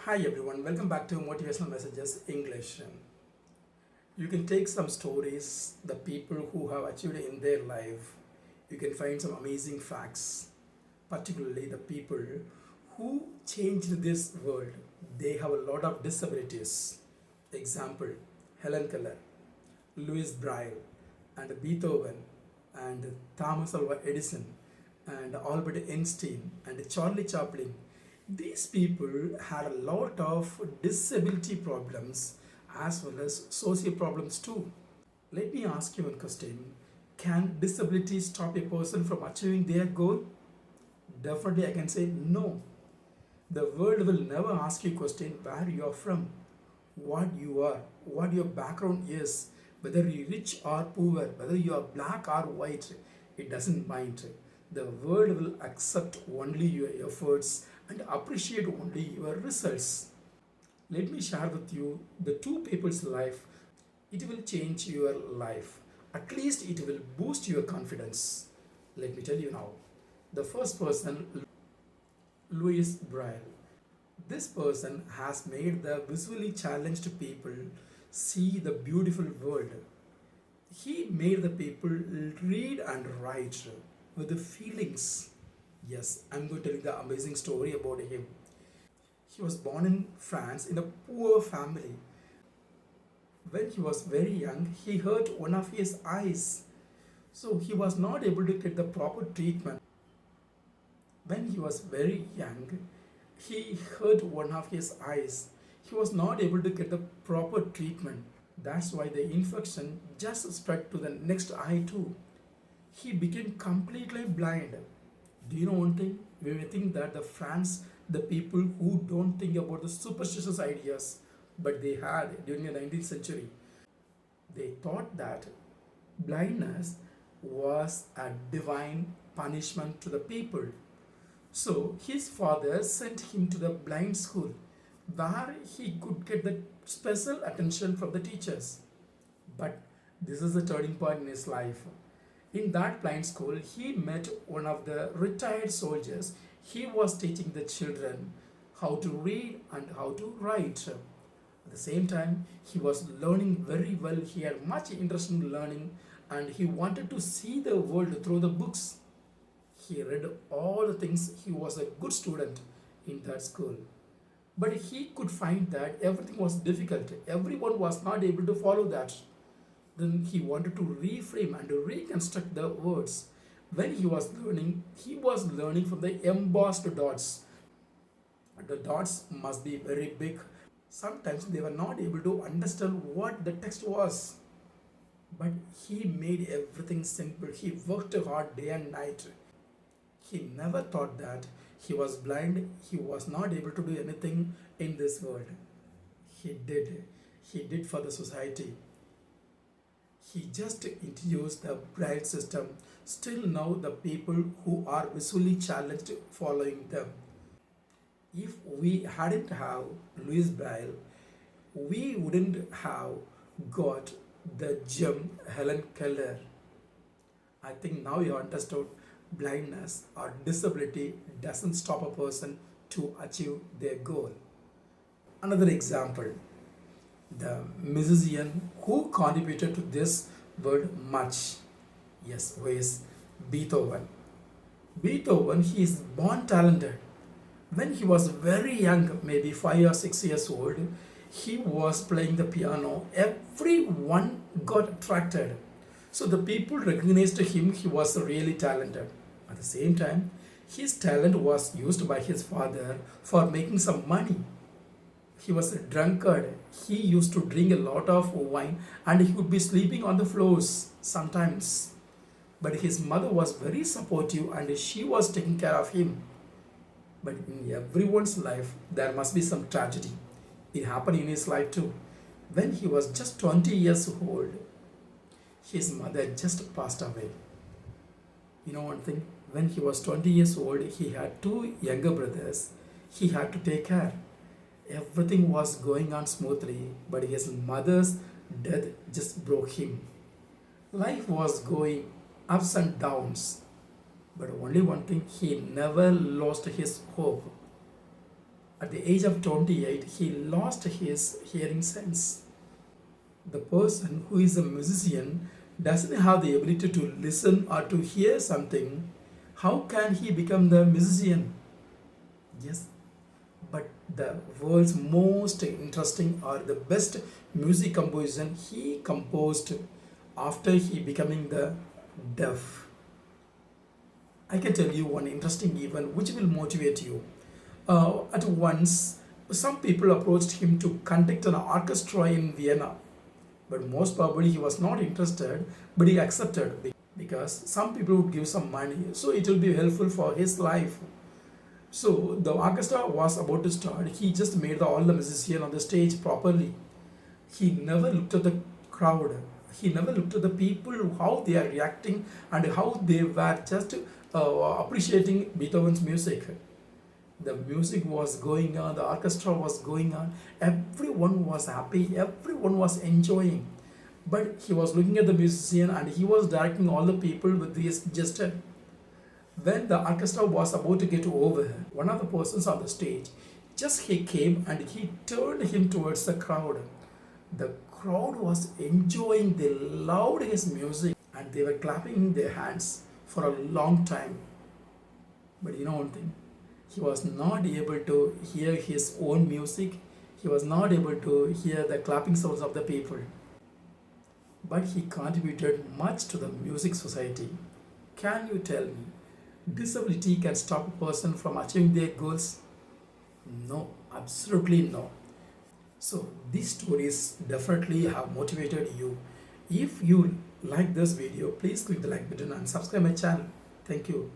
Hi everyone, welcome back to Motivational Messages English. You can take some stories, the people who have achieved in their life. You can find some amazing facts, particularly the people who changed this world. They have a lot of disabilities. Example, Helen Keller, Louis Braille, and Beethoven, and Thomas Alva Edison, and Albert Einstein, and Charlie Chaplin. These people had a lot of disability problems as well as social problems too. Let me ask you one question. Can disability stop a person from achieving their goal? Definitely, I can say no. The world will never ask you a question where you are from, what you are, what your background is, whether you're rich or poor, whether you are black or white. It doesn't mind. The world will accept only your efforts and appreciate only your results. Let me share with you the two people's life. It will change your life. At least it will boost your confidence. Let me tell you now. The first person, Louis Braille. This person has made the visually challenged people see the beautiful world. He made the people read and write with the feelings. Yes, I'm going to tell you the amazing story about him. He was born in France in a poor family. When he was very young, he hurt one of his eyes. So he was not able to get the proper treatment. When he was very young, he hurt one of his eyes. He was not able to get the proper treatment. That's why the infection just spread to the next eye too. He became completely blind. Do you know one thing? We may think that the France, the people who don't think about the superstitious ideas, but they had during the 19th century, they thought that blindness was a divine punishment to the people. So his father sent him to the blind school where he could get the special attention from the teachers. But this is a turning point in his life. In that blind school, he met one of the retired soldiers. He was teaching the children how to read and how to write. At the same time, he was learning very well. He had much interest in learning and he wanted to see the world through the books. He read all the things. He was a good student in that school. But he could find that everything was difficult. Everyone was not able to follow that. Then he wanted to reframe and reconstruct the words. When he was learning from the embossed dots. The dots must be very big. Sometimes they were not able to understand what the text was. But he made everything simple. He worked hard day and night. He never thought that he was blind, he was not able to do anything in this world. He did. He did for the society. He just introduced the Braille system. Still now the people who are visually challenged following them. If we hadn't have Louis Braille, we wouldn't have got the gem Helen Keller. I think now you understood blindness or disability doesn't stop a person to achieve their goal. Another example, the musician who contributed to this world much, yes, who is Beethoven. Beethoven, he is born talented. When he was very young, maybe 5 or 6 years old, he was playing the piano. Everyone got attracted. So the people recognized him, he was really talented. At the same time, his talent was used by his father for making some money. He was a drunkard. He used to drink a lot of wine and he would be sleeping on the floors sometimes. But his mother was very supportive and she was taking care of him. But in everyone's life, there must be some tragedy. It happened in his life too. When he was just 20 years old, his mother just passed away. You know one thing? When he was 20 years old, he had two younger brothers. He had to take care. Everything was going on smoothly, but his mother's death just broke him. Life was going ups and downs, but only one thing, he never lost his hope. At the age of 28, he lost his hearing sense. The person who is a musician doesn't have the ability to listen or to hear something. How can he become the musician? Yes, but the world's most interesting or the best music composition he composed after he becoming the deaf. I can tell you one interesting event which will motivate you. At once, some people approached him to conduct an orchestra in Vienna, but most probably he was not interested, but he accepted because some people would give some money, so it will be helpful for his life. So the orchestra was about to start. He just made all the musicians on the stage properly. He never looked at the crowd. He never looked at the people, how they are reacting and how they were just appreciating Beethoven's music. The music was going on, the orchestra was going on, everyone was happy, everyone was enjoying. But he was looking at the musician and he was directing all the people with this gesture. When the orchestra was about to get over, one of the persons on the stage just he came and he turned him towards the crowd. The crowd was enjoying, they loved his music and they were clapping their hands for a long time. But you know one thing, he was not able to hear his own music, he was not able to hear the clapping sounds of the people. But he contributed much to the music society. Can you tell me, disability can stop a person from achieving their goals? No, absolutely no. So these stories definitely have motivated you. If you like this video, please click the like button and subscribe my channel. Thank you.